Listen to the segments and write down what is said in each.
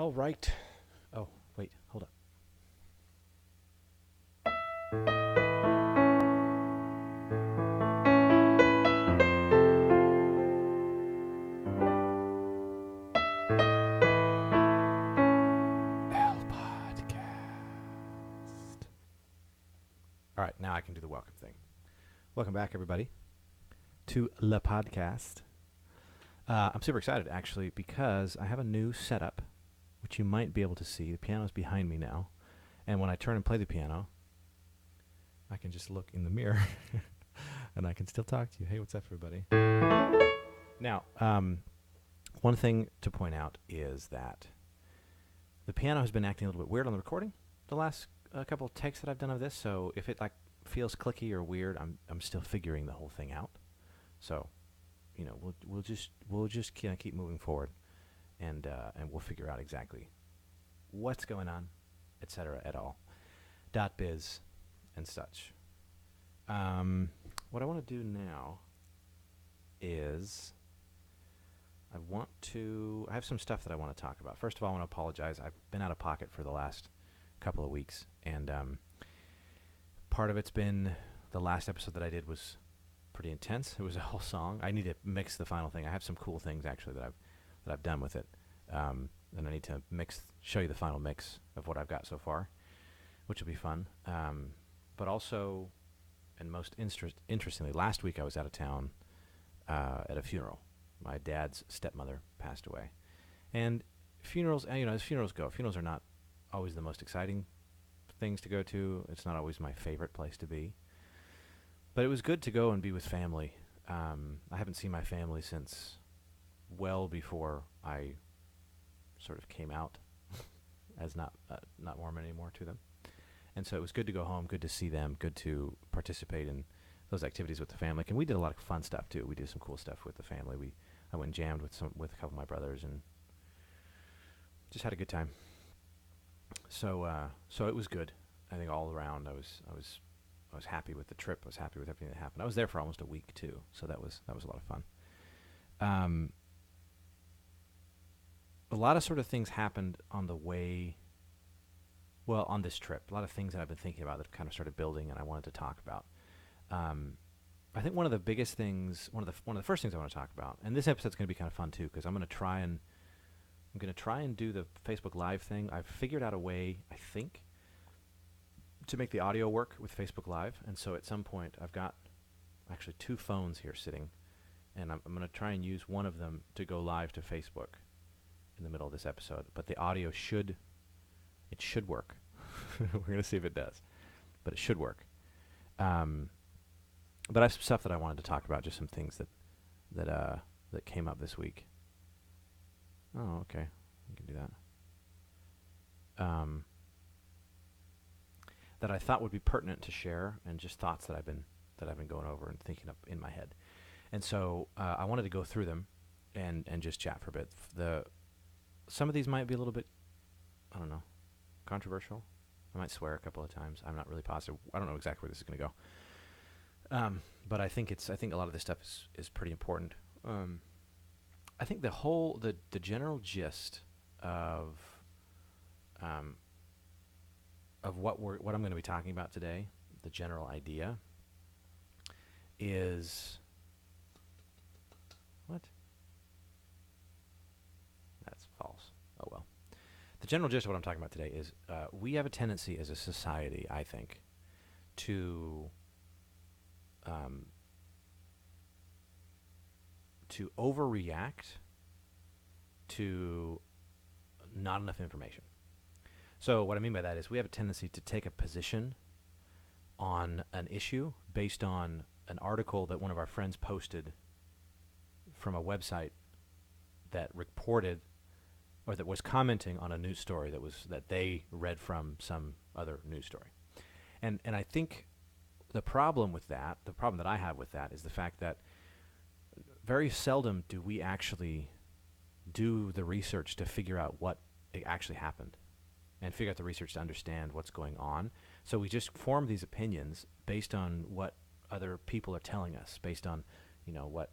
All right. Oh, wait, hold up. L Podcast. All right, now I can do the welcome thing. Welcome back, everybody, to Le Podcast. I'm super excited, actually, because I have a new setup, which you might be able to see. The piano's behind me now. And when I turn and play the piano, I can just look in the mirror, and I can still talk to you. Hey, what's up, everybody? Now, one thing to point out is that the piano has been acting a little bit weird on the recording the last couple of takes that I've done of this. So if it feels clicky or weird, I'm still figuring the whole thing out. So, we'll just kind of keep moving forward, and we'll figure out exactly what's going on, etc. et al. .biz and such. What I want to do now is I have some stuff that I want to talk about. First of all, I want to apologize. I've been out of pocket for the last couple of weeks, and part of it's been the last episode that I did was pretty intense. It was a whole song. I need to mix the final thing. I have some cool things actually that I've done with it, and I need to show you the final mix of what I've got so far, which will be fun. But also, and most interestingly, last week I was out of town at a funeral. My dad's stepmother passed away, and funerals, as funerals go, funerals are not always the most exciting things to go to. It's not always my favorite place to be, but it was good to go and be with family. I haven't seen my family since well before I sort of came out as not Mormon anymore to them, and so it was good to go home, good to see them, good to participate in those activities with the family. And we did a lot of fun stuff too. We did some cool stuff with the family. I went and jammed with a couple of my brothers and just had a good time. So it was good. I think all around I was happy with the trip. I was happy with everything that happened. I was there for almost a week too, so that was a lot of fun. A lot of sort of things happened on the way. Well, on this trip, a lot of things that I've been thinking about that have kind of started building, and I wanted to talk about. I think one of the biggest things, one of the first things I want to talk about, and this episode's going to be kind of fun too, because I'm going to try and do the Facebook Live thing. I've figured out a way, I think, to make the audio work with Facebook Live, and so at some point I've got actually two phones here sitting, and I'm going to try and use one of them to go live to Facebook in the middle of this episode. But the audio should work. We're going to see if it does, but it should work. But I have some stuff that I wanted to talk about, just some things that came up this week. Oh, okay. We can do that. That I thought would be pertinent to share, and just thoughts that I've been going over and thinking up in my head. And so I wanted to go through them and just chat for a bit. Some of these might be a little bit, I don't know, controversial. I might swear a couple of times. I'm not really positive. I don't know exactly where this is going to go. But I think a lot of this stuff is pretty important. I think the general gist of what I'm going to be talking about today, the general idea is what? That's false. Oh well. The general gist of what I'm talking about today is we have a tendency as a society, I think, to overreact to not enough information. So what I mean by that is we have a tendency to take a position on an issue based on an article that one of our friends posted from a website that reported or that was commenting on a news story that they read from some other news story. And I think the problem that I have with that is the fact that very seldom do we actually do the research to figure out what actually happened and figure out the research to understand what's going on. So we just form these opinions based on what other people are telling us, based on, what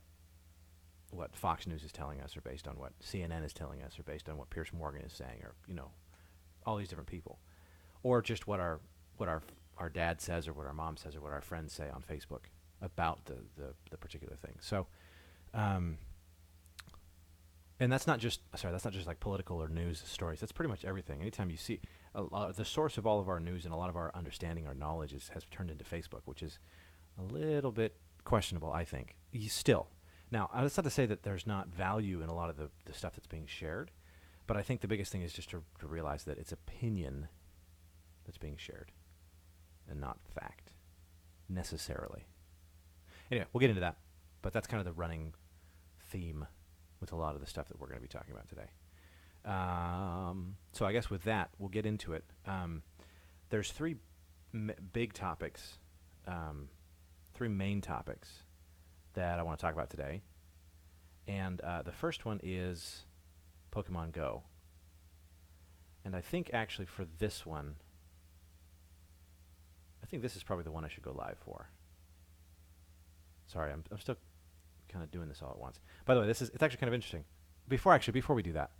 what Fox News is telling us, or based on what CNN is telling us, or based on what Pierce Morgan is saying, or all these different people, or just what our dad says, or what our mom says, or what our friends say on Facebook about the particular thing. So, and that's not just like political or news stories. That's pretty much everything. Anytime you see the source of all of our news and a lot of our understanding, our knowledge has turned into Facebook, which is a little bit questionable, I think. Still. Now, that's not to say that there's not value in a lot of the stuff that's being shared, but I think the biggest thing is just to realize that it's opinion that's being shared and not fact, necessarily. Anyway, we'll get into that, but that's kind of the running theme with a lot of the stuff that we're going to be talking about today. So I guess with that, we'll get into it. There's three big topics, three main topics that I want to talk about today. And the first one is Pokemon Go. And I think actually for this one, I think this is probably the one I should go live for. Sorry, I'm still kind of doing this all at once. By the way, it's actually kind of interesting. Before we do that,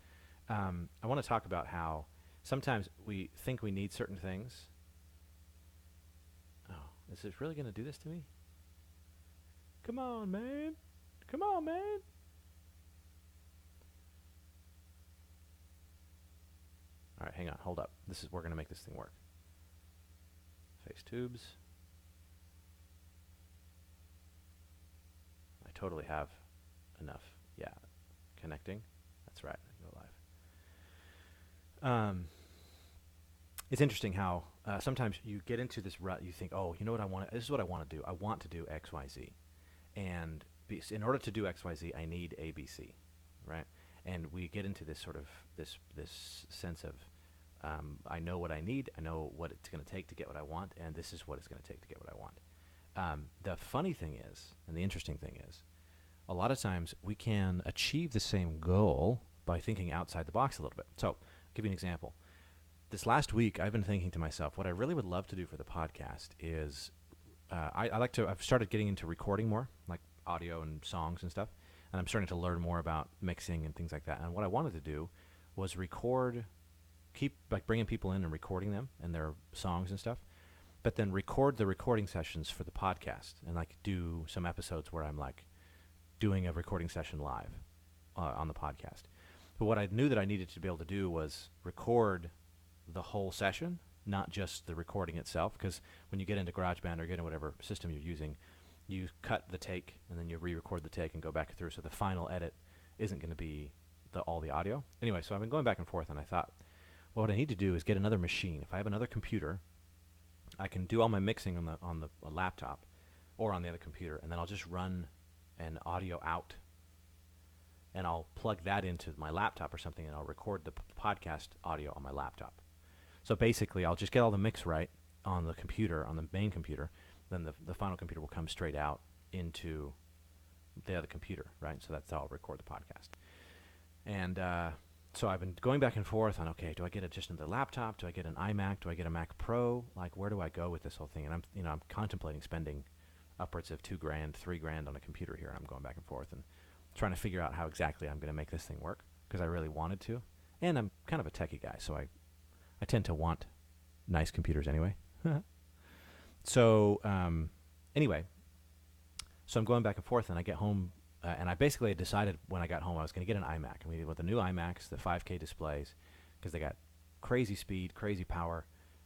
I want to talk about how sometimes we think we need certain things. Oh, is it really going to do this to me? Come on, man. Come on, man. All right, hang on. Hold up. We're going to make this thing work. Face tubes. I totally have enough. Yeah. Connecting. That's right. I can go live. It's interesting how sometimes you get into this rut. You think, oh, you know what I want? This is what I want to do. I want to do X, Y, Z. And in order to do X, Y, Z, I need A, B, C, right? And we get into this sort of this sense of I know what I need, I know what it's going to take to get what I want, and this is what it's going to take to get what I want. The funny thing is, and the interesting thing is, a lot of times we can achieve the same goal by thinking outside the box a little bit. So, I'll give you an example. This last week, I've been thinking to myself, what I really would love to do for the podcast is I've started getting into recording more, like audio and songs and stuff, and I'm starting to learn more about mixing and things like that. And what I wanted to do was keep bringing people in and recording them and their songs and stuff, but then record the recording sessions for the podcast and do some episodes where I'm doing a recording session live on the podcast. But what I knew that I needed to be able to do was record the whole session, not just the recording itself, because when you get into GarageBand or get into whatever system you're using, you cut the take and then you re-record the take and go back through, so the final edit isn't going to be all the audio. Anyway, so I've been going back and forth, and I thought, well, what I need to do is get another machine. If I have another computer, I can do all my mixing on the laptop or on the other computer, and then I'll just run an audio out, and I'll plug that into my laptop or something, and I'll record the podcast audio on my laptop. So basically, I'll just get all the mix right on the computer, on the main computer. Then the final computer will come straight out into the other computer, right? So that's how I'll record the podcast. And so I've been going back and forth on, okay, do I get it just into the laptop? Do I get an iMac? Do I get a Mac Pro? Where do I go with this whole thing? And I'm contemplating spending upwards of $2,000, $3,000 on a computer here. And I'm going back and forth and trying to figure out how exactly I'm going to make this thing work, because I really wanted to. And I'm kind of a techie guy, so I tend to want nice computers anyway. So anyway, so I'm going back and forth, and I get home, and I basically decided when I got home I was going to get an iMac. I mean, with the new iMacs, the 5K displays, because they got crazy speed, crazy power,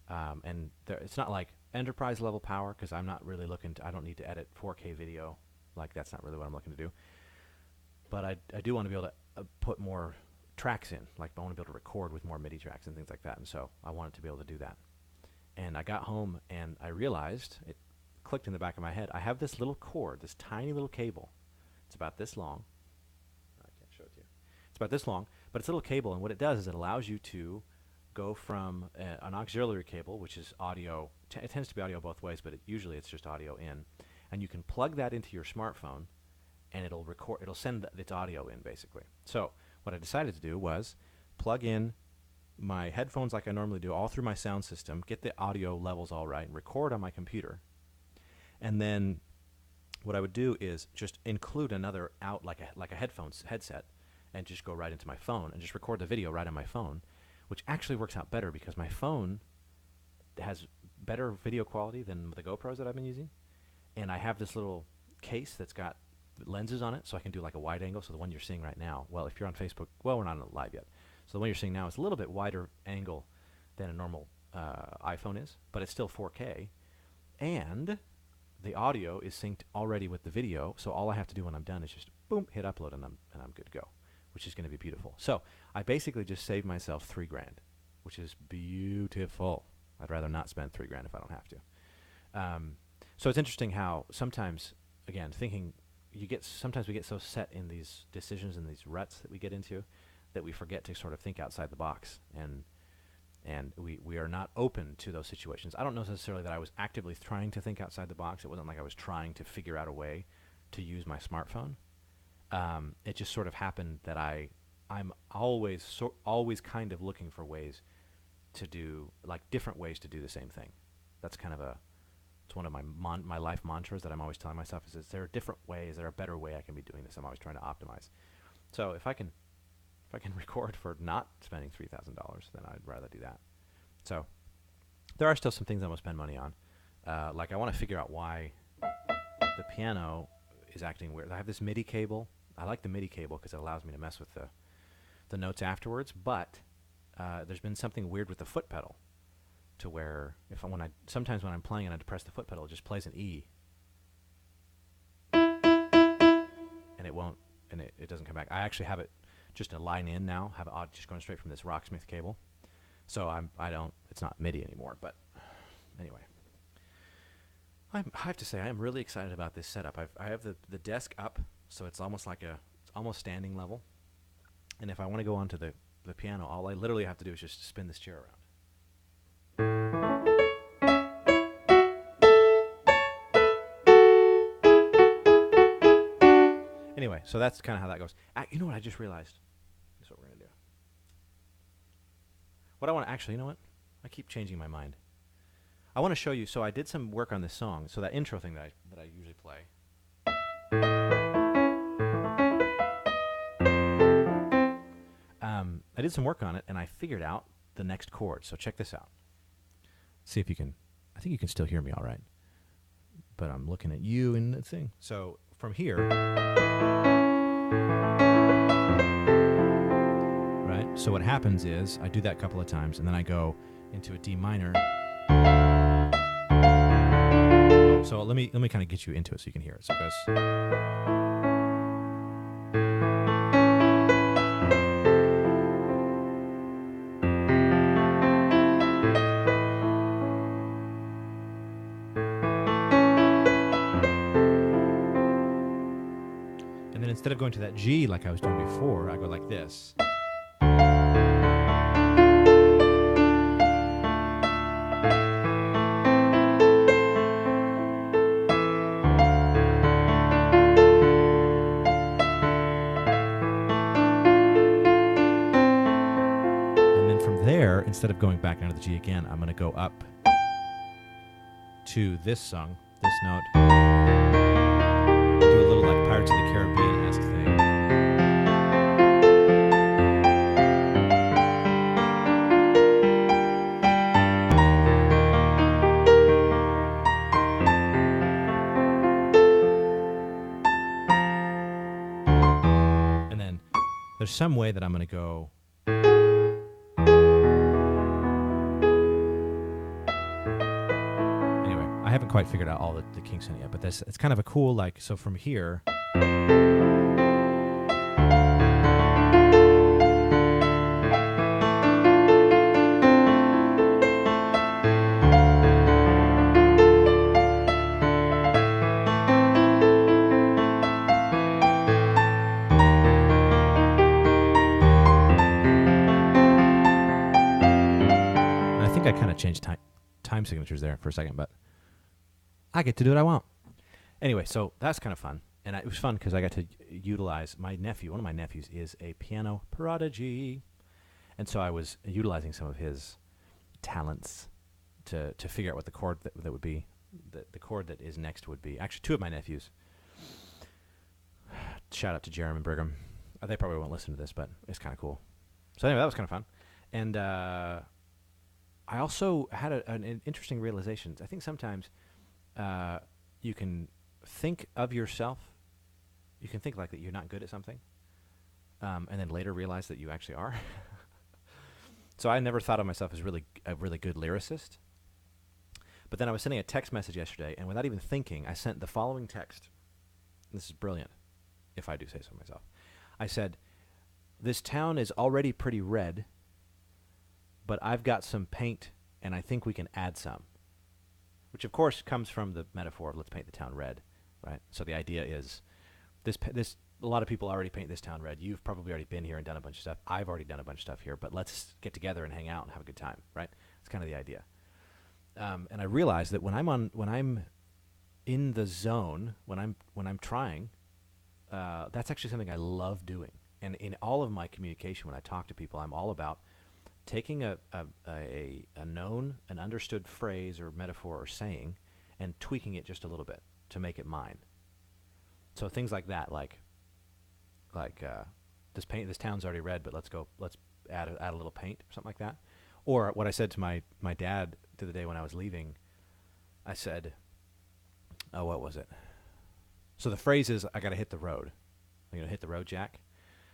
and it's not like enterprise level power, because I'm not really I don't need to edit 4K video. That's not really what I'm looking to do. But I do want to be able to put more tracks in. I want to be able to record with more MIDI tracks and things like that, and so I wanted to be able to do that. And I got home, and I realized, it clicked in the back of my head, I have this little cord, this tiny little cable. It's about this long. I can't show it to you. It's about this long, but it's a little cable, and what it does is it allows you to go from an auxiliary cable, which is audio. It tends to be audio both ways, but usually it's just audio in. And you can plug that into your smartphone, and it'll send its audio in, basically. So what I decided to do was plug in my headphones like I normally do, all through my sound system, get the audio levels all right, and record on my computer. And then what I would do is just include another out like a headphones headset, and just go right into my phone and just record the video right on my phone, which actually works out better because my phone has better video quality than the GoPros that I've been using, and I have this little case that's got lenses on it, so I can do like a wide angle. So the one you're seeing right now, well, if you're on Facebook, well, we're not live yet, so the one you're seeing now is a little bit wider angle than a normal iPhone is, but it's still 4K, and the audio is synced already with the video, so all I have to do when I'm done is just boom, hit upload, and I'm good to go, which is going to be beautiful. So I basically just saved myself $3,000, which is beautiful. I'd rather not spend $3,000 if I don't have to. So it's interesting how sometimes, again, sometimes we get so set in these decisions and these ruts that we get into that we forget to sort of think outside the box, and we are not open to those situations. I don't know necessarily that I was actively trying to think outside the box. It wasn't like I was trying to figure out a way to use my smartphone. It just sort of happened that I'm always kind of looking for ways to do, like, different ways to do the same thing. That's kind of it's one of my life mantras that I'm always telling myself is there different ways, is there a better way I can be doing this? I'm always trying to optimize. So if I can record for not spending $3,000, then I'd rather do that. So there are still some things I want to spend money on. Like I want to figure out why the piano is acting weird. I have this MIDI cable. I like the MIDI cable because it allows me to mess with the notes afterwards, but there's been something weird with the foot pedal to where sometimes when I'm playing and I depress the foot pedal, it just plays an E. And it doesn't come back. I actually have it just a line in now, have it just going straight from this Rocksmith cable. So it's not MIDI anymore, but anyway. I have to say, I am really excited about this setup. I have the desk up, so it's almost it's almost standing level. And if I want to go onto the piano, all I literally have to do is just spin this chair around. Anyway, so that's kind of how that goes. You know what I just realized? This is what we're going to do. What I want to actually, you know what? I keep changing my mind. I want to show you. So I did some work on this song. So that intro thing that I usually play. I did some work on it, and I figured out the next chord. So check this out. See if you can. I think you can still hear me all right. But I'm looking at you and the thing. So from here, right? So what happens is I do that a couple of times, and then I go into a D minor. So let me kind of get you into it so you can hear it. So it goes. Instead of going to that G like I was doing before, I go like this. And then from there, instead of going back into the G again, I'm going to go up to this song, this note. Do a little like Pirates of the Caribbean-esque thing. And then there's some way that I'm going to go. I haven't quite figured out all the kinks in it yet, but it's kind of a cool, like, so from here. And I think I kind of changed time signatures there for a second, but I get to do what I want. Anyway, so that's kind of fun. And it was fun because I got to utilize my nephew. One of my nephews is a piano prodigy. And so I was utilizing some of his talents to figure out what the chord that would be, the chord that is next would be. Actually, two of my nephews shout out to Jeremy and Brigham. They probably won't listen to this, but it's kind of cool. So anyway, that was kind of fun. And I also had an interesting realization. I think sometimes you can think of yourself. You can think like that you're not good at something, and then later realize that you actually are. So I never thought of myself as a really good lyricist. But then I was sending a text message yesterday, and without even thinking, I sent the following text. This is brilliant, if I do say so myself. I said, "This town is already pretty red, but I've got some paint, and I think we can add some." Which, of course, comes from the metaphor of let's paint the town red, right? So the idea is this a lot of people already paint this town red. You've probably already been here and done a bunch of stuff. I've already done a bunch of stuff here, but let's get together and hang out and have a good time, right? That's kind of the idea. And I realized that when I'm in the zone, when I'm trying, that's actually something I love doing. And in all of my communication, when I talk to people, I'm all about taking a known, an understood phrase or metaphor or saying, and tweaking it just a little bit to make it mine. So things like that, like this town's already red, but let's add a little paint or something like that. Or what I said to my dad the other day when I was leaving, I said, oh, what was it? So the phrase is, I got to hit the road. I'm going to hit the road, Jack.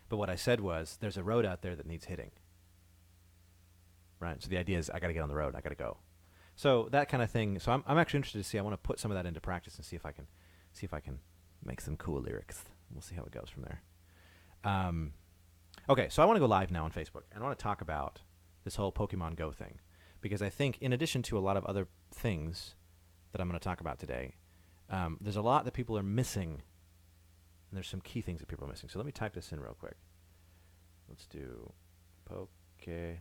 But what I said was, there's a road out there that needs hitting. Right? So the idea is, I got to get on the road. I got to go. So that kind of thing. So I'm actually interested to see. I want to put some of that into practice and see if I can make some cool lyrics. We'll see how it goes from there. Okay, so I want to go live now on Facebook. And I want to talk about this whole Pokemon Go thing. Because I think, in addition to a lot of other things that I'm going to talk about today, there's a lot that people are missing. And there's some key things that people are missing. So let me type this in real quick. Let's do Pokemon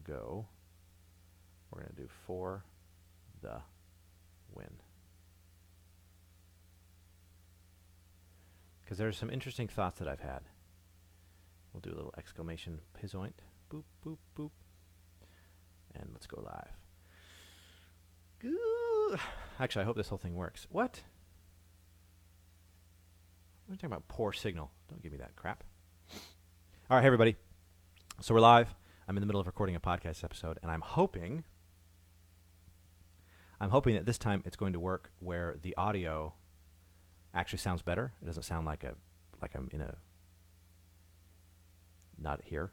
Go. We're going to do for the win. Because there's some interesting thoughts that I've had. We'll do a little exclamation pizoint. Boop, boop, boop. And let's go live. Ooh. Actually, I hope this whole thing works. What? We're talking about poor signal. Don't give me that crap. All right, hey everybody. So we're live. I'm in the middle of recording a podcast episode, and I'm hoping that this time it's going to work where the audio actually sounds better. It doesn't sound like I'm in a not here,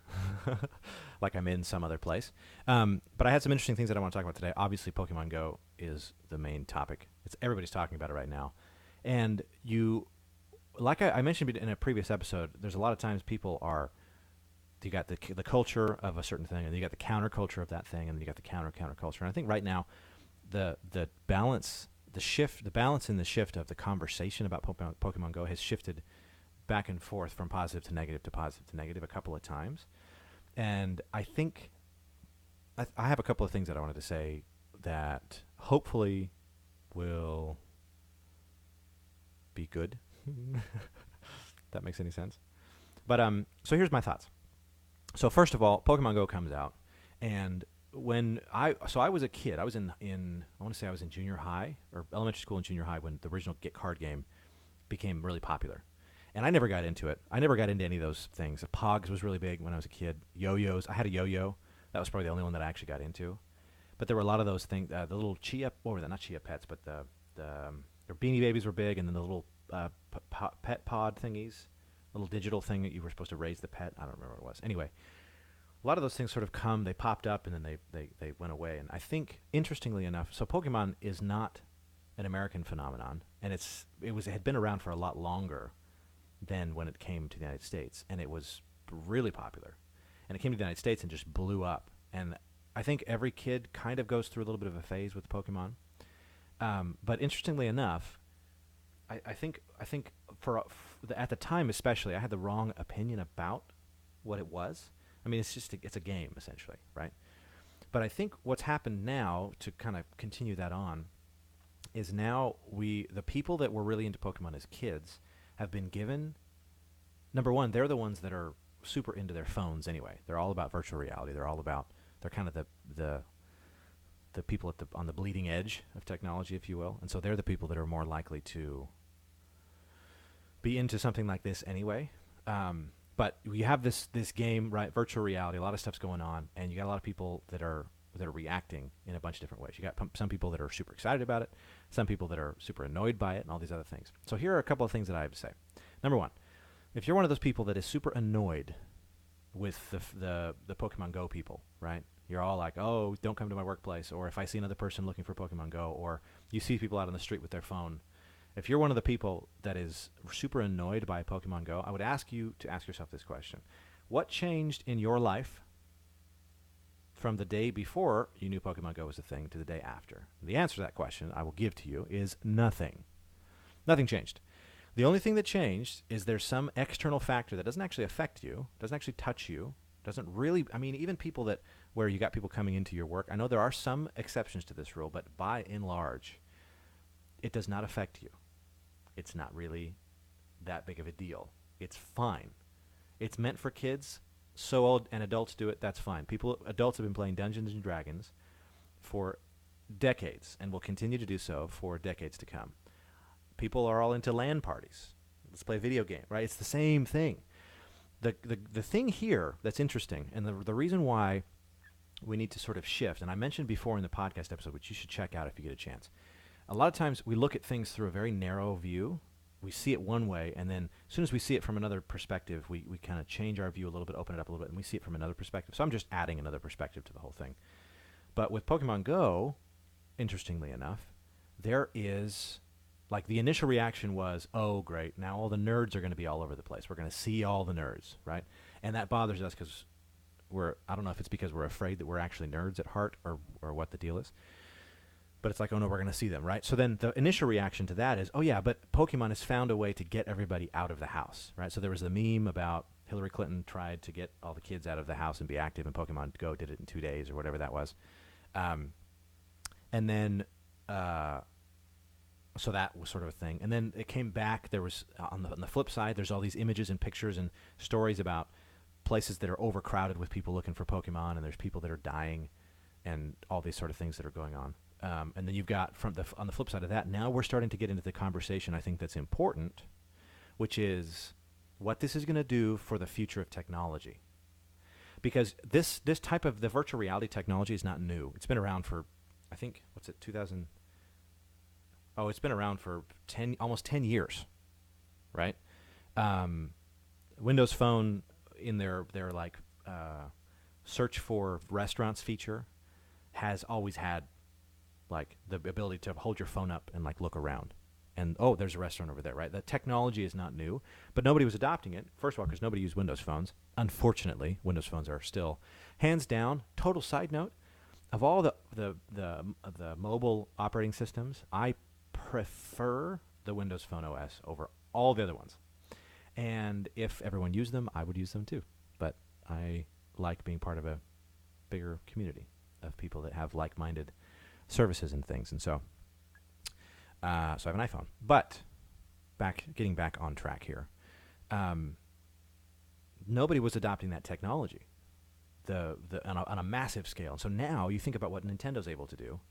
like I'm in some other place. But I had some interesting things that I want to talk about today. Obviously, Pokemon Go is the main topic. Everybody's talking about it right now, and like I mentioned in a previous episode, there's a lot of times people are. You got the culture of a certain thing, and you got the counterculture of that thing, and then you got the counterculture. And I think right now, the balance in the shift of the conversation about Pokemon Go has shifted back and forth from positive to negative a couple of times. And I think I have a couple of things that I wanted to say that hopefully will be good. If that makes any sense. But so here's my thoughts. So first of all, Pokemon Go comes out, and when I was a kid, I was in I want to say I was in junior high or elementary school and junior high when the original Get Card game became really popular. And I never got into it. I never got into any of those things. Pogs was really big when I was a kid. Yo-yos. I had a yo-yo. That was probably the only one that I actually got into. But there were a lot of those things. The little Chia, what were they? Not Chia Pets, but the Beanie Babies were big, and then the little pet pod thingies, little digital thing that you were supposed to raise the pet. I don't remember what it was. Anyway, a lot of those things sort of they popped up, and then they went away. And I think, interestingly enough, so Pokemon is not an American phenomenon, and it had been around for a lot longer than when it came to the United States, and it was really popular. And it came to the United States and just blew up. And I think every kid kind of goes through a little bit of a phase with Pokemon. But interestingly enough, I think at the time especially, I had the wrong opinion about what it was. I mean, it's a game essentially, right? But I think what's happened now, to kind of continue that on, is now the people that were really into Pokemon as kids have been given, number one, they're the ones that are super into their phones anyway. They're all about virtual reality. They're kind of the people on the bleeding edge of technology, if you will, and so they're the people that are more likely to be into something like this anyway. But you have this game, right? Virtual reality, a lot of stuff's going on, and you got a lot of people that are reacting in a bunch of different ways. You got some people that are super excited about it, some people that are super annoyed by it, and all these other things. So here are a couple of things that I have to say. Number one, if you're one of those people that is super annoyed with the Pokemon Go people, right? You're all like, oh, don't come to my workplace, or if I see another person looking for Pokemon Go, or you see people out on the street with their phone. If you're one of the people that is super annoyed by Pokemon Go, I would ask you to ask yourself this question. What changed in your life from the day before you knew Pokemon Go was a thing to the day after? The answer to that question I will give to you is nothing. Nothing changed. The only thing that changed is there's some external factor that doesn't actually affect you, doesn't actually touch you, doesn't really, I mean, even people that, where you got people coming into your work, I know there are some exceptions to this rule, but by and large, it does not affect you. It's not really that big of a deal. It's fine. It's meant for kids, so old and adults do it, that's fine. Adults have been playing Dungeons and Dragons for decades and will continue to do so for decades to come. People are all into LAN parties. Let's play a video game, right? It's the same thing. The thing here that's interesting, and the reason why we need to sort of shift, and I mentioned before in the podcast episode, which you should check out if you get a chance. A lot of times we look at things through a very narrow view. We see it one way, and then as soon as we see it from another perspective, we kind of change our view a little bit, open it up a little bit, and we see it from another perspective. So I'm just adding another perspective to the whole thing. But with Pokemon Go, interestingly enough, there is, like, the initial reaction was, oh, great, now all the nerds are going to be all over the place. We're going to see all the nerds, right? And that bothers us because I don't know if it's because we're afraid that we're actually nerds at heart or what the deal is. But it's like, oh no, we're going to see them, right? So then the initial reaction to that is, oh yeah, but Pokemon has found a way to get everybody out of the house, right? So there was the meme about Hillary Clinton tried to get all the kids out of the house and be active, and Pokemon Go did it in 2 days or whatever that was. And then, so that was sort of a thing. And then it came back. There was, on the flip side, there's all these images and pictures and stories about places that are overcrowded with people looking for Pokemon, and there's people that are dying and all these sort of things that are going on. And then you've got on the flip side of that, now we're starting to get into the conversation I think that's important, which is what this is going to do for the future of technology. Because this type of the virtual reality technology is not new. It's been around for, I think, 2000? Oh, it's been around for almost 10 years, right? Windows Phone in their like search for restaurants feature has always had like the ability to hold your phone up and like look around and, oh, there's a restaurant over there, right? The technology is not new, but nobody was adopting it. First of all, because nobody used Windows phones. Unfortunately, Windows phones are still, hands down, total side note, of all the mobile operating systems, I prefer the Windows Phone OS over all the other ones. And if everyone used them, I would use them too. But I like being part of a bigger community of people that have like-minded services and things, and so I have an iPhone. But getting back on track here, nobody was adopting that technology, on a massive scale. And so now you think about what Nintendo's able to do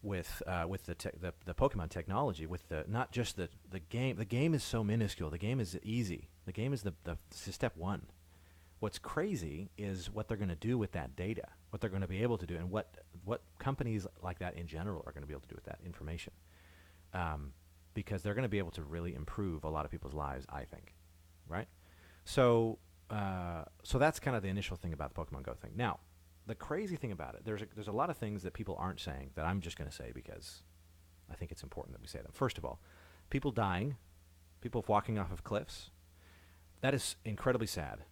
with the Pokemon technology, with not just the game. The game is so minuscule. The game is easy. The game is the step one. What's crazy is what they're going to do with that data, what they're going to be able to do, and what companies like that in general are going to be able to do with that information. Because they're going to be able to really improve a lot of people's lives, I think, right? So that's kind of the initial thing about the Pokemon Go thing. Now, the crazy thing about it, there's a lot of things that people aren't saying that I'm just going to say because I think it's important that we say them. First of all, people dying, people walking off of cliffs, that is incredibly sad.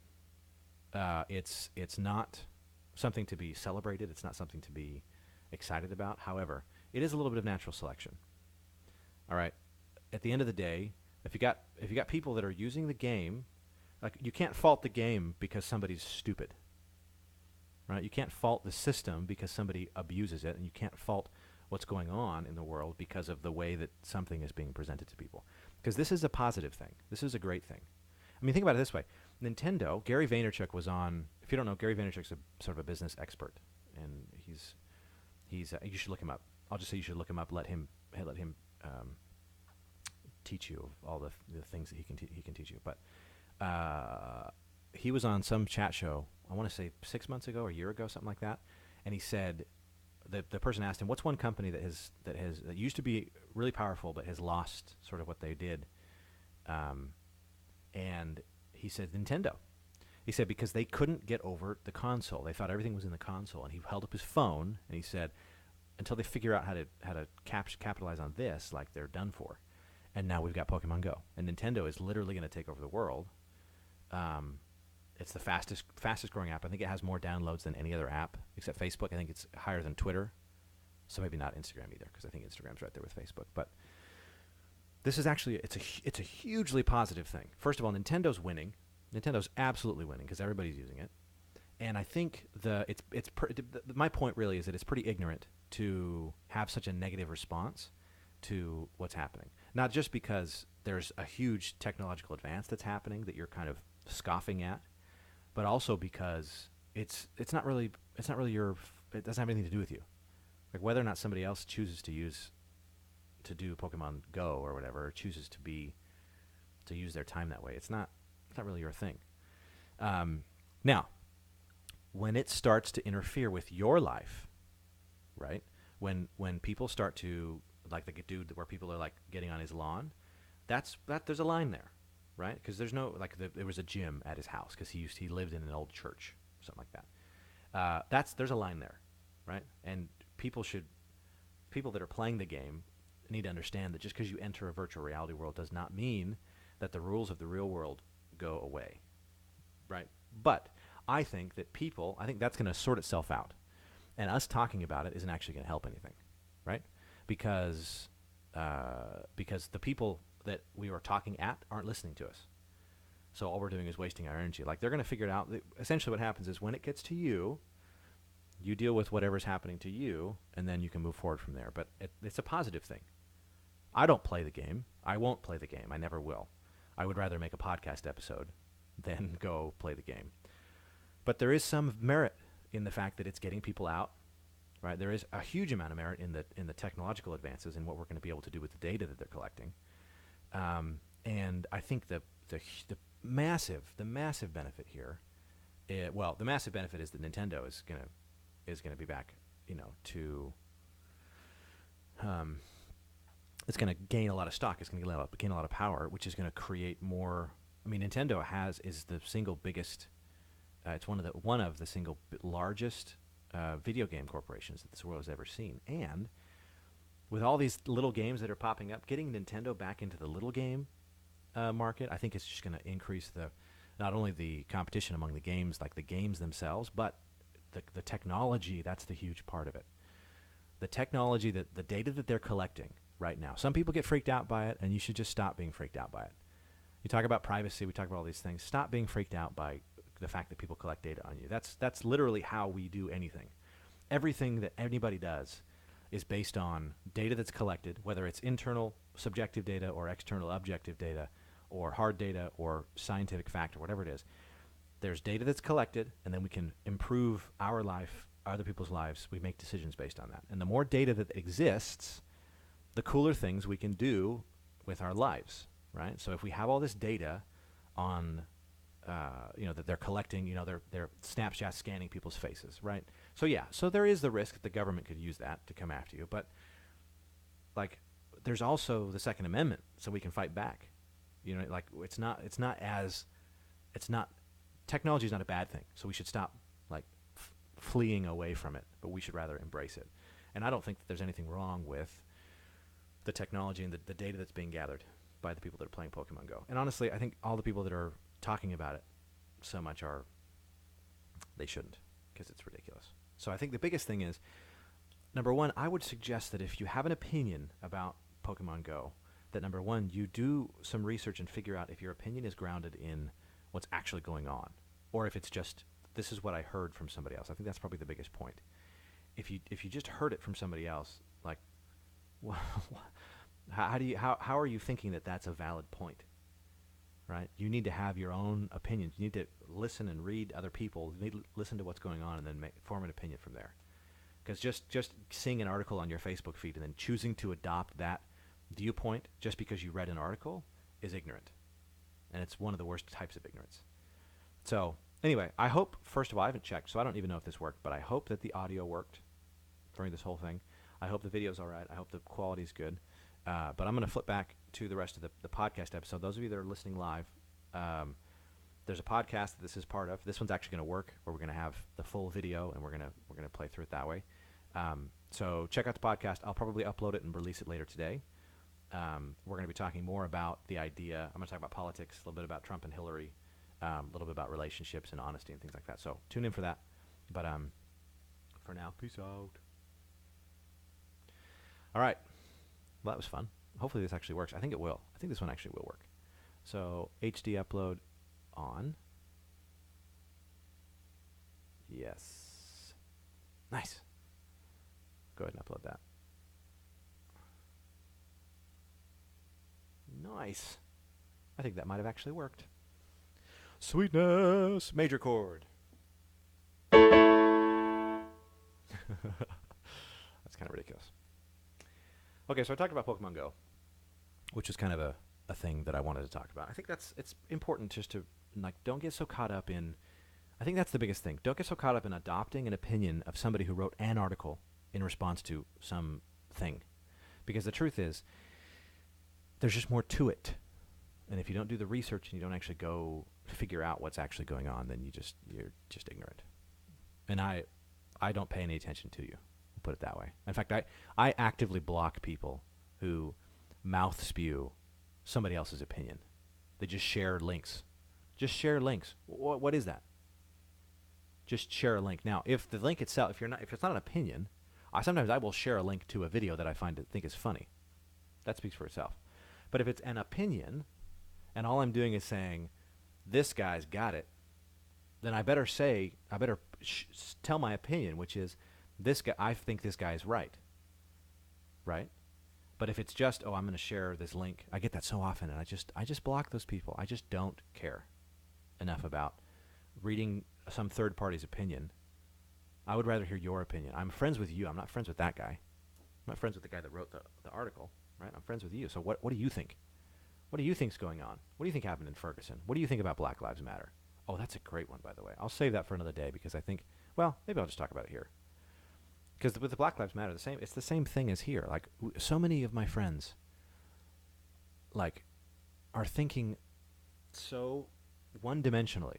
It's not something to be celebrated. It's not something to be excited about. However, it is a little bit of natural selection. All right. At the end of the day, if you got people that are using the game, like, you can't fault the game because somebody's stupid. Right? You can't fault the system because somebody abuses it, and you can't fault what's going on in the world because of the way that something is being presented to people. Because this is a positive thing. This is a great thing. I mean, think about it this way. Nintendo, Gary Vaynerchuk was on, if you don't know, Gary Vaynerchuk's a sort of a business expert, and He's you should look him up. I'll just say you should look him up. Let him teach you all the things that he can teach you. But he was on some chat show. I want to say 6 months ago or a year ago, something like that. And he said the person asked him, "What's one company that used to be really powerful but has lost sort of what they did?" And he said Nintendo. He said because they couldn't get over the console. They thought everything was in the console. And he held up his phone and he said, until they figure out how to capitalize on this, like they're done for. And now we've got Pokemon Go, and Nintendo is literally going to take over the world. It's the fastest growing app. I think it has more downloads than any other app except Facebook. I think it's higher than Twitter, so maybe not Instagram either, because I think Instagram's right there with Facebook. But this is actually it's a hugely positive thing. First of all, Nintendo's winning. Nintendo's absolutely winning because everybody's using it, and I think my point really is that it's pretty ignorant to have such a negative response to what's happening. Not just because there's a huge technological advance that's happening that you're kind of scoffing at, but also because it's not really it doesn't have anything to do with you. Like whether or not somebody else chooses to do Pokemon Go or whatever, or chooses to use their time that way, it's not really your thing. Now, when it starts to interfere with your life, right? When people start to, like the dude where people are like getting on his lawn, there's a line there, right? Because there's no there was a gym at his house because he lived in an old church, something like that. There's a line there, right? And people that are playing the game need to understand that just because you enter a virtual reality world does not mean that the rules of the real world go away, right? But I think that's going to sort itself out. And us talking about it isn't actually going to help anything, right? Because the people that we are talking at aren't listening to us. So all we're doing is wasting our energy. Like they're going to figure it out. Essentially what happens is when it gets to you, you deal with whatever's happening to you, and then you can move forward from there. But it's a positive thing. I don't play the game. I won't play the game. I never will. I would rather make a podcast episode than go play the game. But there is some merit in the fact that it's getting people out, right? There is a huge amount of merit in the technological advances and what we're going to be able to do with the data that they're collecting. And I think the massive benefit here, the massive benefit is that Nintendo is going to be back, to it's going to gain a lot of stock. It's going to gain a lot of power, which is going to create more. I mean, Nintendo is the single biggest. It's one of the single largest video game corporations that this world has ever seen. And with all these little games that are popping up, getting Nintendo back into the little game market, I think it's just going to increase not only the competition among the games, like the games themselves, but the technology. That's the huge part of it. The technology, the data that they're collecting right now. Some people get freaked out by it, and you should just stop being freaked out by it. You talk about privacy. We talk about all these things. Stop being freaked out by the fact that people collect data on you. That's literally how we do anything. Everything that anybody does is based on data that's collected, whether it's internal subjective data or external objective data or hard data or scientific fact or whatever it is. There's data that's collected, and then we can improve our life, other people's lives. We make decisions based on that. And the more data that exists, the cooler things we can do with our lives, right? So if we have all this data on that they're collecting, they're Snapchat scanning people's faces, right? So there is the risk that the government could use that to come after you, but there's also the Second Amendment, so we can fight back. Technology is not a bad thing, so we should stop fleeing away from it, but we should rather embrace it. And I don't think that there's anything wrong with the technology and the data that's being gathered by the people that are playing Pokemon Go. And honestly, I think all the people that are talking about it so much they shouldn't, because it's ridiculous. So I think the biggest thing is, number one, I would suggest that if you have an opinion about Pokemon Go, that number one, you do some research and figure out if your opinion is grounded in what's actually going on, or if it's just, this is what I heard from somebody else. I think that's probably the biggest point. If you just heard it from somebody else, how are you thinking that that's a valid point? Right? You need to have your own opinions. You need to listen and read other people. You need to listen to what's going on and then form an opinion from there. Because just seeing an article on your Facebook feed and then choosing to adopt that viewpoint just because you read an article is ignorant. And it's one of the worst types of ignorance. So anyway, I hope, first of all, I haven't checked, so I don't even know if this worked, but I hope that the audio worked during this whole thing. I hope the video's all right. I hope the quality's good. But I'm going to flip back to the rest of the podcast episode. Those of you that are listening live, there's a podcast that this is part of. This one's actually going to work, where we're going to have the full video, and we're gonna play through it that way. So check out the podcast. I'll probably upload it and release it later today. We're going to be talking more about the idea. I'm going to talk about politics, a little bit about Trump and Hillary, a little bit about relationships and honesty and things like that. So tune in for that. But for now, peace out. All right. Well, that was fun. Hopefully this actually works. I think it will. I think this one actually will work. So HD upload on. Yes. Nice. Go ahead and upload that. Nice. I think that might have actually worked. Sweetness. Major chord. That's kind of ridiculous. Okay, so I talked about Pokemon Go, which is kind of a thing that I wanted to talk about. I think it's important just to, like, don't get so caught up in, I think that's the biggest thing. Don't get so caught up in adopting an opinion of somebody who wrote an article in response to some thing. Because the truth is, there's just more to it. And if you don't do the research and you don't actually go figure out what's actually going on, then you're just ignorant. And I don't pay any attention to you. Put it that way. In fact, I actively block people who mouth spew somebody else's opinion. They just share links. Just share links. What is that? Just share a link. Now, if the link itself, if it's not an opinion, sometimes I will share a link to a video that I think is funny. That speaks for itself. But if it's an opinion, and all I'm doing is saying, this guy's got it, then I better tell my opinion, which is, this guy, I think this guy is right. Right? But if it's just, I'm going to share this link, I get that so often, and I just block those people. I just don't care enough about reading some third party's opinion. I would rather hear your opinion. I'm friends with you. I'm not friends with that guy. I'm not friends with the guy that wrote the article. Right? I'm friends with you. So what do you think? What do you think's going on? What do you think happened in Ferguson? What do you think about Black Lives Matter? Oh, that's a great one, by the way. I'll save that for another day because I think, maybe I'll just talk about it here. Because with the Black Lives Matter, it's the same thing as here. Like, so many of my friends, like, are thinking so one-dimensionally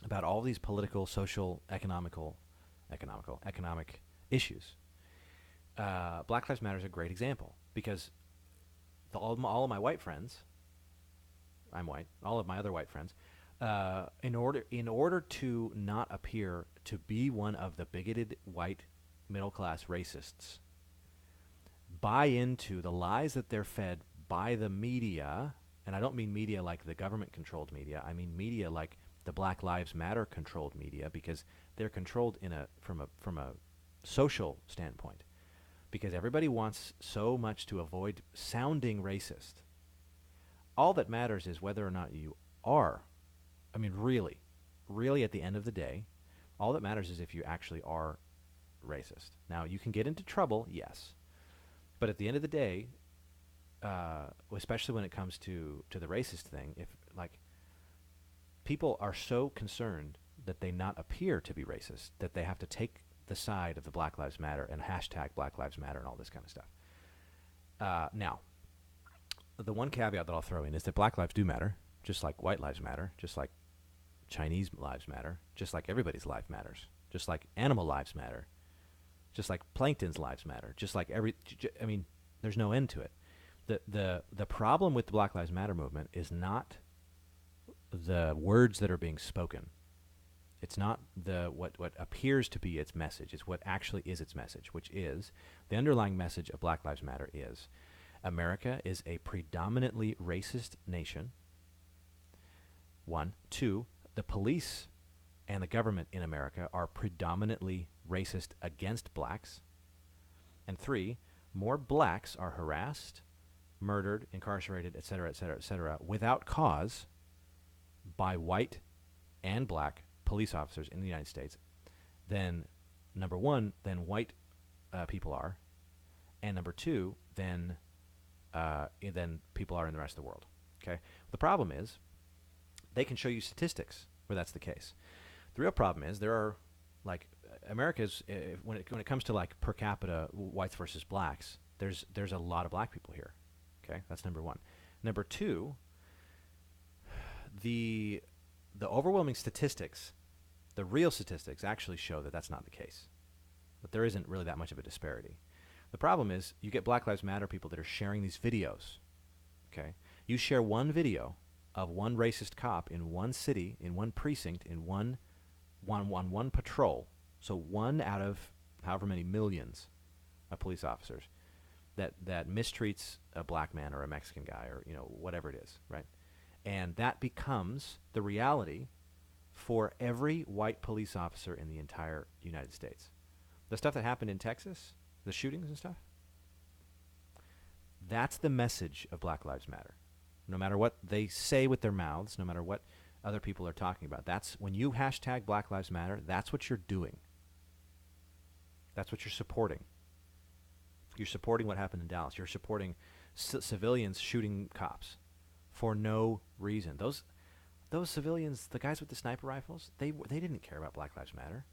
about all these political, social, economic issues. Black Lives Matter is a great example because all of my white friends, I'm white, all of my other white friends, in order to not appear to be one of the bigoted white middle-class racists, buy into the lies that they're fed by the media, and I don't mean media like the government-controlled media. I mean media like the Black Lives Matter-controlled media, because they're controlled from a social standpoint, because everybody wants so much to avoid sounding racist. All that matters is whether or not you are. I mean, really, at the end of the day, all that matters is if you actually are racist. Now, you can get into trouble, yes, but at the end of the day, especially when it comes to the racist thing, if people are so concerned that they not appear to be racist that they have to take the side of the Black Lives Matter and hashtag Black Lives Matter and all this kind of stuff. Now, the one caveat that I'll throw in is that Black lives do matter, just like white lives matter, just like Chinese lives matter, just like everybody's life matters, just like animal lives matter, just like plankton's lives matter, just like there's no end to it. The problem with the Black Lives Matter movement is not the words that are being spoken. It's not what appears to be its message. It's what actually is its message, which is the underlying message of Black Lives Matter is America is a predominantly racist nation. 1. 2, the police and the government in America are predominantly racist against blacks. And 3, more blacks are harassed, murdered, incarcerated, et cetera, without cause by white and black police officers in the United States than number one, than white people are, and number two, than people are in the rest of the world. Okay. The problem is they can show you statistics where that's the case. The real problem is there are like America's when it comes to like per capita whites versus blacks. There's a lot of black people here. Okay, that's number one. Number two, the overwhelming statistics, the real statistics actually show that that's not the case. That there isn't really that much of a disparity. The problem is you get Black Lives Matter people that are sharing these videos. Okay, you share one video of one racist cop in one city, in one precinct, in one patrol. So one out of however many millions of police officers that mistreats a black man or a Mexican guy or whatever it is, right? And that becomes the reality for every white police officer in the entire United States. The stuff that happened in Texas, the shootings and stuff, that's the message of Black Lives Matter. No matter what they say with their mouths, no matter what other people are talking about, that's when you hashtag Black Lives Matter, that's what you're doing. That's what you're supporting. You're supporting what happened in Dallas. You're supporting civilians shooting cops for no reason. Those civilians, the guys with the sniper rifles, they didn't care about Black Lives Matter.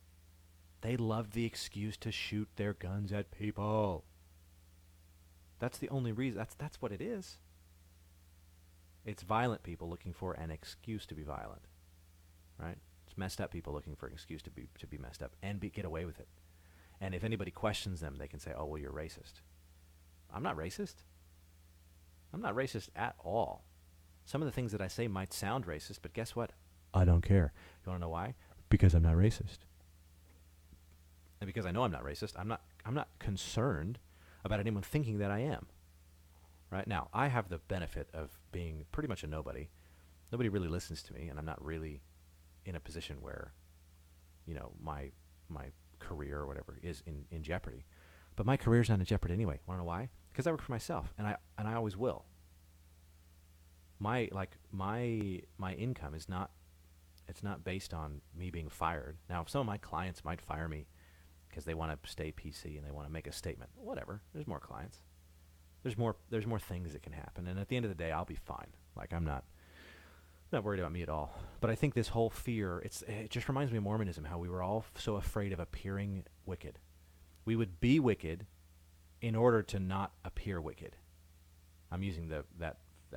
They loved the excuse to shoot their guns at people. That's the only reason. That's what it is. It's violent people looking for an excuse to be violent, right? It's messed up people looking for an excuse to be messed up and get away with it. And if anybody questions them, they can say, "Oh, well, you're racist." I'm not racist. I'm not racist at all. Some of the things that I say might sound racist, but guess what? I don't care. You want to know why? Because I'm not racist. And because I know I'm not racist, I'm not concerned about anyone thinking that I am. Right? Now, I have the benefit of being pretty much a nobody. Nobody really listens to me, and I'm not really in a position where, my career or whatever is in jeopardy. But my career's not in jeopardy anyway. Want to know why? Because I work for myself, and I always will. My income is not, it's not based on me being fired. Now, some of my clients might fire me because they want to stay PC and they want to make a statement. Whatever. There's more clients. There's more things that can happen, and at the end of the day, I'll be fine. Like I'm not worried about me at all. But I think this whole fear, it just reminds me of Mormonism, how we were all so afraid of appearing wicked. We would be wicked in order to not appear wicked. I'm using that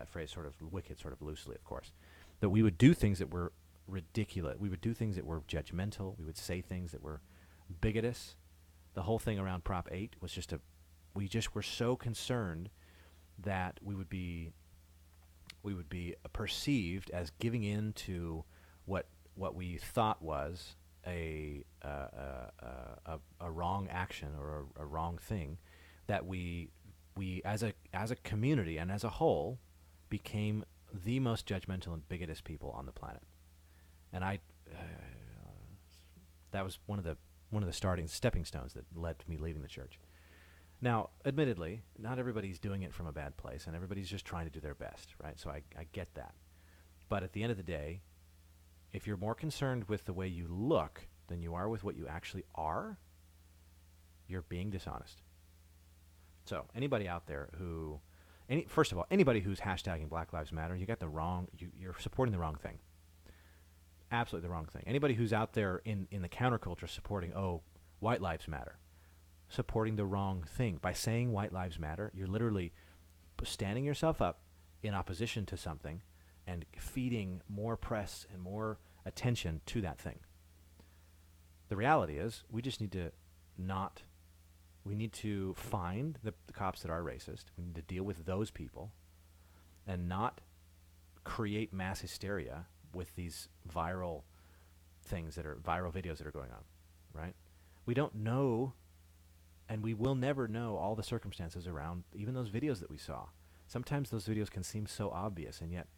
phrase sort of wicked sort of loosely, of course. That we would do things that were ridiculous. We would do things that were judgmental. We would say things that were bigotous. The whole thing around Prop 8 was we just were so concerned that we would be perceived as giving in to what we thought was a wrong action or a wrong thing, that we as a community and as a whole became the most judgmental and bigotous people on the planet. And that was one of the stepping stones that led to me leaving the church. Now, admittedly, not everybody's doing it from a bad place, and everybody's just trying to do their best, right? So I get that. But at the end of the day, if you're more concerned with the way you look than you are with what you actually are, you're being dishonest. So anybody out there first of all, anybody who's hashtagging Black Lives Matter, you're supporting the wrong thing. Absolutely the wrong thing. Anybody who's out there in the counterculture supporting, White Lives Matter, supporting the wrong thing. By saying White Lives Matter, you're literally standing yourself up in opposition to something and feeding more press and more attention to that thing. The reality is we just need to we need to find the cops that are racist. We need to deal with those people and not create mass hysteria with these viral videos that are going on, right? We don't know, and we will never know all the circumstances around even those videos that we saw. Sometimes those videos can seem so obvious, and yet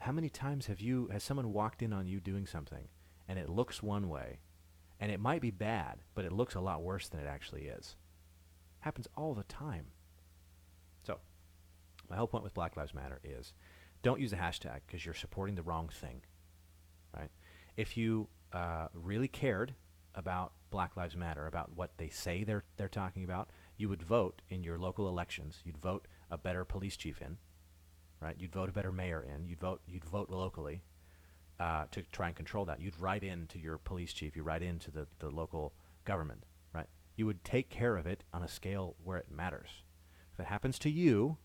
how many times has someone walked in on you doing something and it looks one way, and it might be bad, but it looks a lot worse than it actually is? Happens all the time. So my whole point with Black Lives Matter is don't use the hashtag because you're supporting the wrong thing, right? If you really cared about Black Lives Matter, about what they say they're talking about, you would vote in your local elections. You'd vote a better police chief in, right? You'd vote a better mayor in. You'd vote locally to try and control that. You'd write in to your police chief. You write into the local government, right? You would take care of it on a scale where it matters. If it happens to you,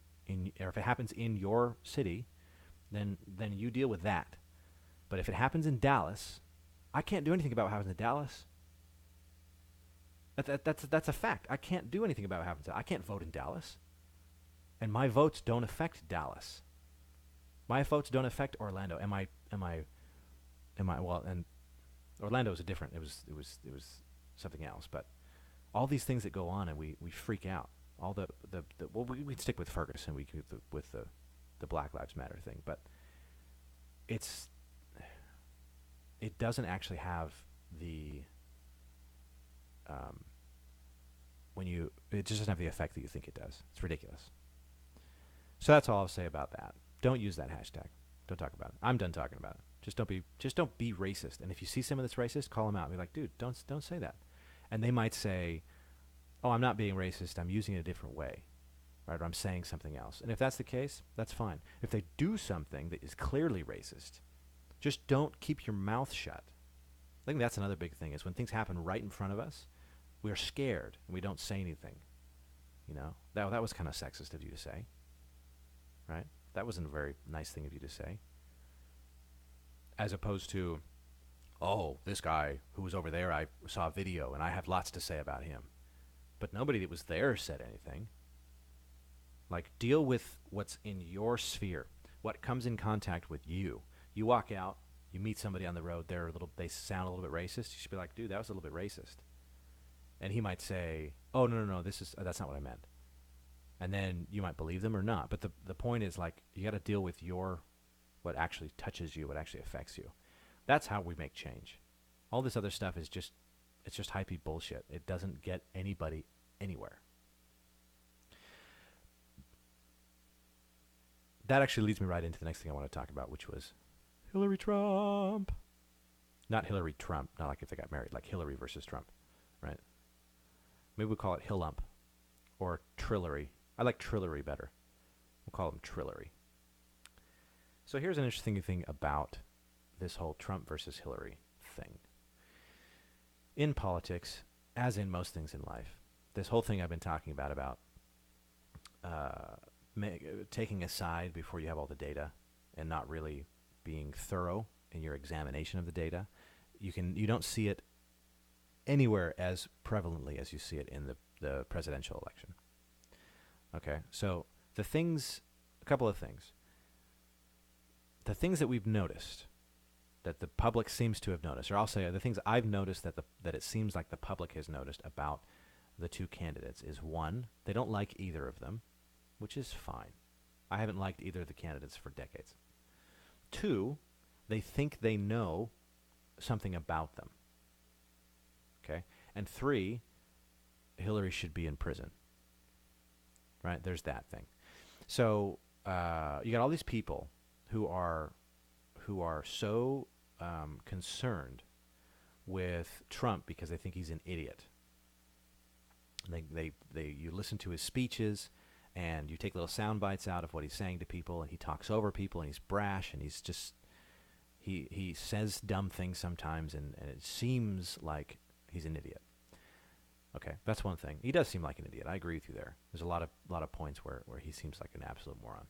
or if it happens in your city, then you deal with that. But if it happens in Dallas, I can't do anything about what happens in Dallas. That's a fact. I can't do anything about what happens. I can't vote in Dallas, and my votes don't affect Dallas. My votes don't affect Orlando. Well? And Orlando was a different. It was something else. But all these things that go on, and we freak out. All the well, we'd stick with Ferguson. We could with the Black Lives Matter thing, but it doesn't actually have the it just doesn't have the effect that you think it does. It's ridiculous. So that's all I'll say about that. Don't use that hashtag. Don't talk about it. I'm done talking about it. Just don't be racist. And if you see someone that's racist, call them out. Be like, dude, don't say that. And they might say, oh, I'm not being racist. I'm using it a different way, right? Or I'm saying something else. And if that's the case, that's fine. If they do something that is clearly racist, just don't keep your mouth shut. I think that's another big thing is when things happen right in front of us, we're scared and we don't say anything. That was kind of sexist of you to say, right? That wasn't a very nice thing of you to say. As opposed to, oh, this guy who was over there, I saw a video and I have lots to say about him. But nobody that was there said anything. Like, deal with what's in your sphere, what comes in contact with you. You walk out, you meet somebody on the road, they sound a little bit racist. You should be like, dude, that was a little bit racist. And he might say, oh, no, that's not what I meant. And then you might believe them or not. But the point is, like, you got to deal with what actually touches you, what actually affects you. That's how we make change. All this other stuff is just hypey bullshit. It doesn't get anybody anywhere. That actually leads me right into the next thing I want to talk about, which was Hillary Trump. Not Hillary Trump, not like if they got married, like Hillary versus Trump, right? Maybe we'll call it Hillump or Trillery. I like Trillery better. We'll call him Trillery. So here's an interesting thing about this whole Trump versus Hillary thing. In politics, as in most things in life, this whole thing I've been talking about taking a side before you have all the data and not really being thorough in your examination of the data, you don't see it anywhere as prevalently as you see it in the presidential election. Okay, so a couple of things. The things that we've noticed, that the public seems to have noticed, or I'll say the things I've noticed that it seems like the public has noticed about the two candidates is, one, they don't like either of them, which is fine. I haven't liked either of the candidates for decades. Two, they think they know something about them. Okay? And three, Hillary should be in prison. Right? There's that thing. So you got all these people who are so concerned with Trump because they think he's an idiot. You listen to his speeches, and you take little sound bites out of what he's saying to people, and he talks over people, and he's brash, and he's just he says dumb things sometimes, and it seems like he's an idiot. Okay, that's one thing. He does seem like an idiot. I agree with you there. There's a lot of points where he seems like an absolute moron.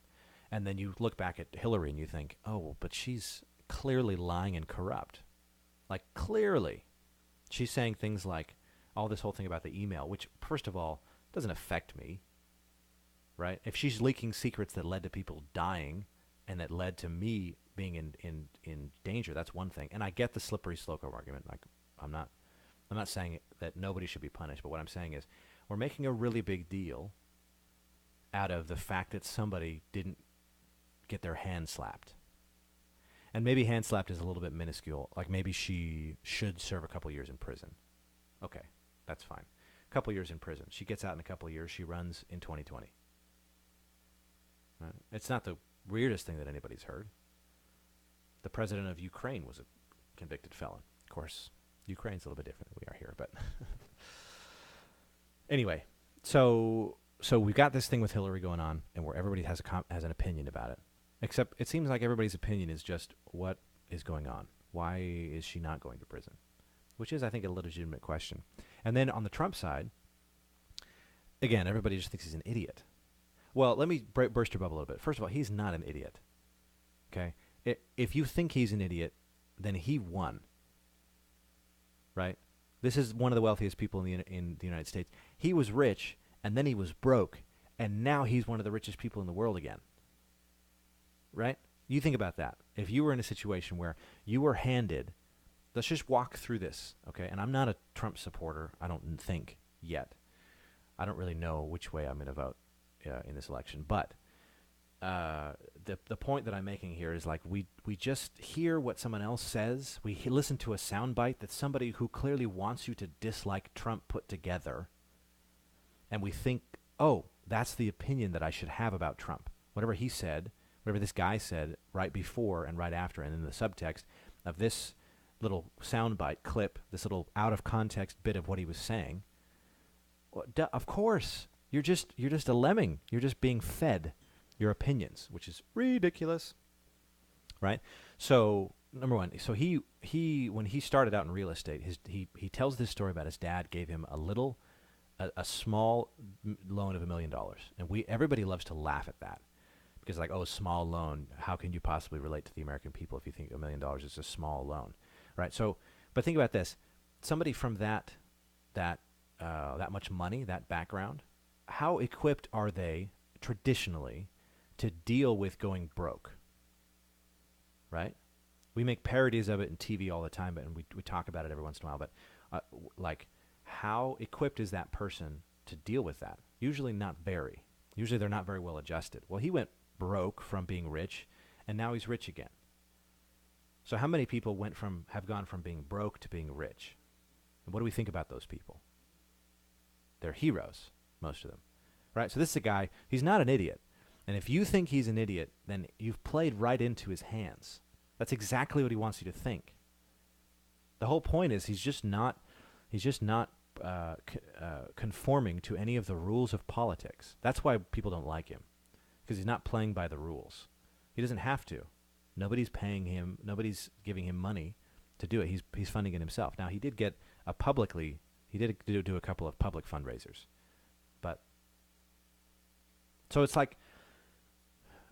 And then you look back at Hillary and you think, oh, well, but she's clearly lying and corrupt. Like, clearly. She's saying things like all this whole thing about the email, which, first of all, doesn't affect me, right? If she's leaking secrets that led to people dying and that led to me being in danger, that's one thing. And I get the slippery slope argument. Like, I'm not saying that nobody should be punished, but what I'm saying is we're making a really big deal out of the fact that somebody didn't get their hand slapped. And maybe hand slapped is a little bit minuscule. Like, maybe she should serve a couple years in prison. Okay, that's fine. A couple years in prison. She gets out in a couple of years. She runs in 2020. Right? It's not the weirdest thing that anybody's heard. The president of Ukraine was a convicted felon. Of course, Ukraine's a little bit different than we are here, but anyway, so we've got this thing with Hillary going on, and where everybody has an opinion about it. Except it seems like everybody's opinion is just what is going on. Why is she not going to prison? Which is, I think, a legitimate question. And then on the Trump side, again, everybody just thinks he's an idiot. Well, let me burst your bubble a little bit. First of all, he's not an idiot. Okay? If you think he's an idiot, then he won. Right? This is one of the wealthiest people in the United States. He was rich, and then he was broke, and now he's one of the richest people in the world again. Right? You think about that. If you were in a situation where you were handed, let's just walk through this, okay? And I'm not a Trump supporter, I don't think, yet. I don't really know which way I'm going to vote in this election. But the point that I'm making here is like we just hear what someone else says. We listen to a soundbite that somebody who clearly wants you to dislike Trump put together. And we think, oh, that's the opinion that I should have about Trump. Whatever he said, whatever this guy said right before and right after, and in the subtext of this little soundbite clip, this little out of context bit of what he was saying. Well, of course, you're just a lemming. You're just being fed your opinions, which is ridiculous, right? So number one, so he when he started out in real estate, he tells this story about his dad gave him a small loan of $1 million, and everybody loves to laugh at that. Because like, oh, small loan, how can you possibly relate to the American people if you think $1 million is a small loan, right? So, but think about this. Somebody from that much money, that background, how equipped are they traditionally to deal with going broke, right? We make parodies of it in TV all the time, and we talk about it every once in a while, but like, how equipped is that person to deal with that? Usually not very. Usually they're not very well adjusted. Well, he went broke from being rich, and now he's rich again. So how many people have gone from being broke to being rich? And what do we think about those people? They're heroes, most of them, right? So this is a guy, he's not an idiot. And if you think he's an idiot, then you've played right into his hands. That's exactly what he wants you to think. The whole point is he's just not conforming to any of the rules of politics. That's why people don't like him. Because he's not playing by the rules. He doesn't have to. Nobody's paying him. Nobody's giving him money to do it. He's funding it himself. Now, he did get he did do a couple of public fundraisers. But, so it's like,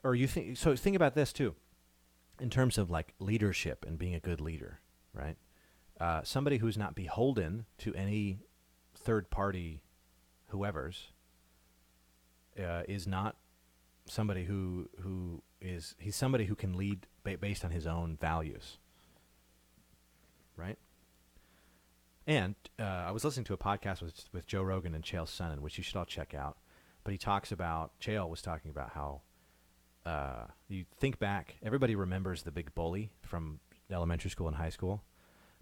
think about this too, in terms of like leadership and being a good leader, right? Somebody who's not beholden to any third party whoever's is not somebody he's somebody who can lead based on his own values, right? And I was listening to a podcast with Joe Rogan and Chael Sonnen, which you should all check out. But Chael was talking about how you think back, everybody remembers the big bully from elementary school and high school,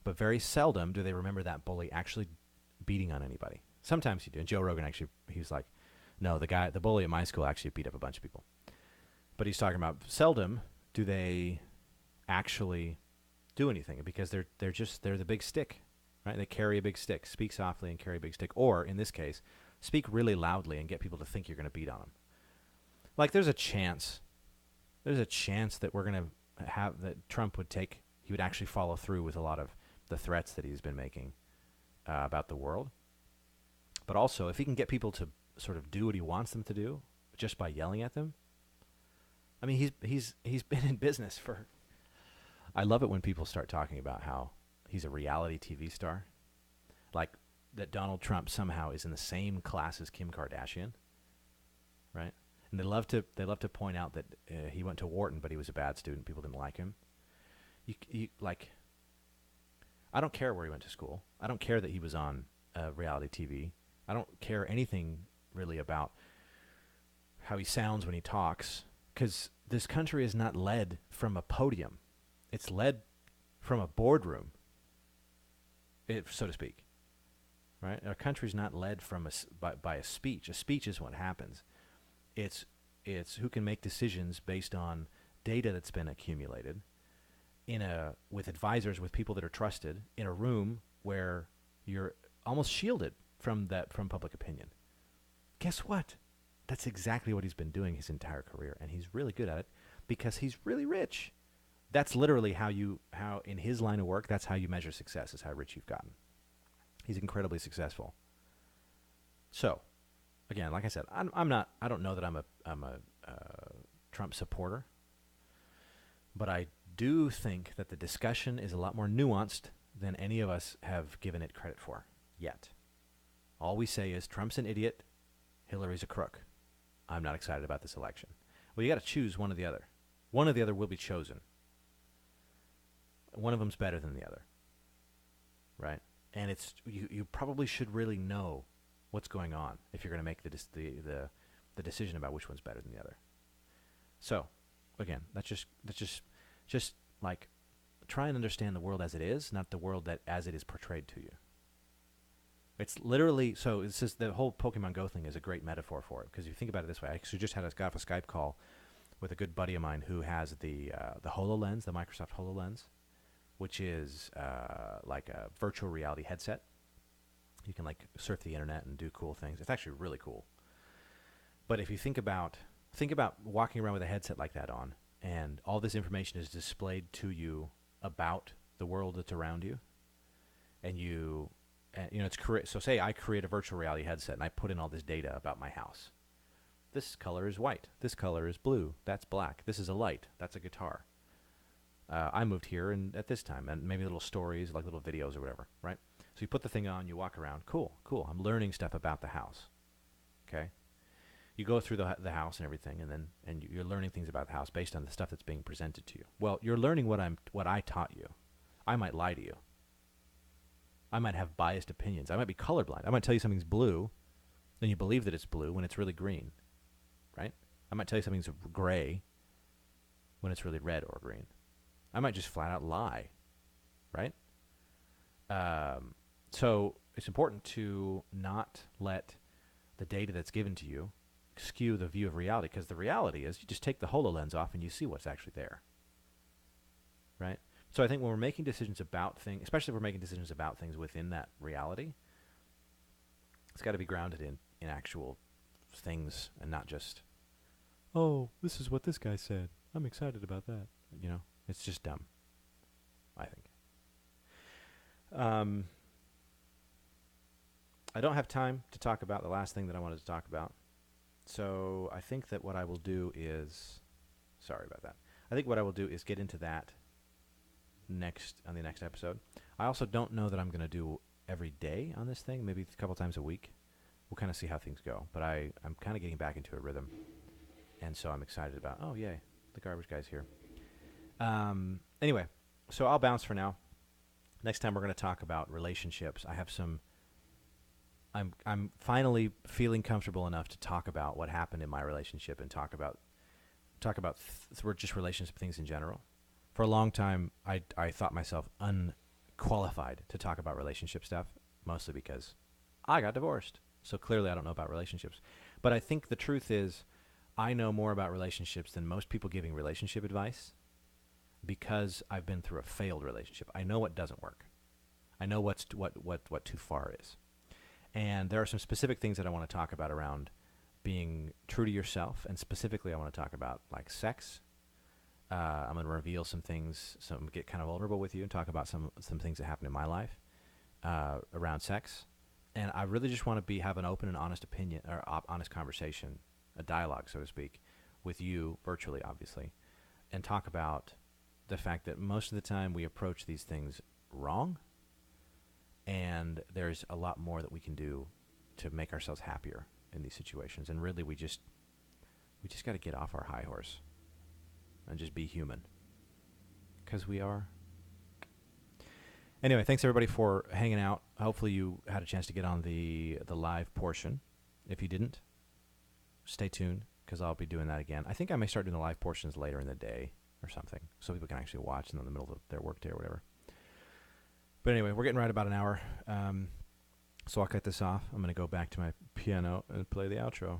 but very seldom do they remember that bully actually beating on anybody. Sometimes you do. And Joe Rogan actually, he was like, no, the bully at my school actually beat up a bunch of people. But he's talking about seldom do they actually do anything because they're the big stick, right? They carry a big stick. Speak softly and carry a big stick. Or, in this case, speak really loudly and get people to think you're going to beat on them. Like, there's a chance that we're going to have, that Trump he would actually follow through with a lot of the threats that he's been making about the world. But also, if he can get people to sort of do what he wants them to do just by yelling at them. I mean, he's been in business for. I love it when people start talking about how he's a reality TV star, like that Donald Trump somehow is in the same class as Kim Kardashian, right? And they love to point out that he went to Wharton, but he was a bad student. People didn't like him. I don't care where he went to school. I don't care that he was on reality TV. I don't care anything really about how he sounds when he talks, because this country is not led from a podium. It's led from a boardroom, so to speak, right? Our country's not led from by a speech. A speech is what happens. It's who can make decisions based on data that's been accumulated with advisors, with people that are trusted in a room where you're almost shielded from public opinion. Guess what? That's exactly what he's been doing his entire career, and he's really good at it because he's really rich. That's literally how in his line of work, that's how you measure success, is how rich you've gotten. He's incredibly successful. So, again, like I said, I don't know that I'm a Trump supporter, but I do think that the discussion is a lot more nuanced than any of us have given it credit for yet. All we say is Trump's an idiot, Hillary's a crook. I'm not excited about this election. Well, you got to choose one or the other. One or the other will be chosen. One of them's better than the other, right? And it's you probably should really know what's going on if you're going to make the decision about which one's better than the other. So, again, that's just like try and understand the world as it is, not the world that as it is portrayed to you. It's literally, so this is the whole Pokemon Go thing is a great metaphor for it, because you think about it this way. I actually just got off a Skype call with a good buddy of mine who has the HoloLens, the Microsoft HoloLens, which is like a virtual reality headset. You can like surf the internet and do cool things. It's actually really cool. But if you think about walking around with a headset like that on, and all this information is displayed to you about the world that's around you, and so say I create a virtual reality headset and I put in all this data about my house. This color is white. This color is blue. That's black. This is a light. That's a guitar. I moved here at this time, and maybe little stories, like little videos or whatever, right? So you put the thing on, you walk around. Cool. I'm learning stuff about the house. Okay. You go through the house and everything, and you're learning things about the house based on the stuff that's being presented to you. Well, you're learning what I taught you. I might lie to you. I might have biased opinions. I might be colorblind. I might tell you something's blue, and you believe that it's blue when it's really green, right? I might tell you something's gray when it's really red or green. I might just flat out lie, right? So it's important to not let the data that's given to you skew the view of reality, because the reality is you just take the HoloLens off and you see what's actually there, right? So I think when we're making decisions about things, especially if we're making decisions about things within that reality, it's got to be grounded in actual things and not just, oh, this is what this guy said. I'm excited about that. It's just dumb, I think. I don't have time to talk about the last thing that I wanted to talk about. So I think that what I will do is, sorry about that. I think what I will do is get into that on the next episode. I also don't know that I'm going to do every day on this thing, maybe a couple times a week. We'll kind of see how things go. But I'm kind of getting back into a rhythm. And so I'm excited about, oh, yay, the garbage guy's here. Anyway, so I'll bounce for now. Next time we're going to talk about relationships. I'm finally feeling comfortable enough to talk about what happened in my relationship and talk about just relationship things in general. For a long time, I thought myself unqualified to talk about relationship stuff, mostly because I got divorced. So clearly I don't know about relationships. But I think the truth is I know more about relationships than most people giving relationship advice, because I've been through a failed relationship. I know what doesn't work. I know what too far is. And there are some specific things that I want to talk about around being true to yourself, and specifically I want to talk about like sex. I'm going to reveal some things, get kind of vulnerable with you and talk about some things that happened in my life around sex. And I really just want to have an open and honest opinion, or honest conversation, a dialogue, so to speak, with you virtually, obviously, and talk about the fact that most of the time we approach these things wrong, and there's a lot more that we can do to make ourselves happier in these situations. And really, we just got to get off our high horse and just be human, because we are. Anyway, thanks everybody for hanging out. Hopefully you had a chance to get on the live portion. If you didn't, stay tuned, because I'll be doing that again. I think I may start doing the live portions later in the day or something, so people can actually watch in the middle of their work day or whatever. But anyway, we're getting right about an hour, so I'll cut this off. I'm going to go back to my piano and play the outro.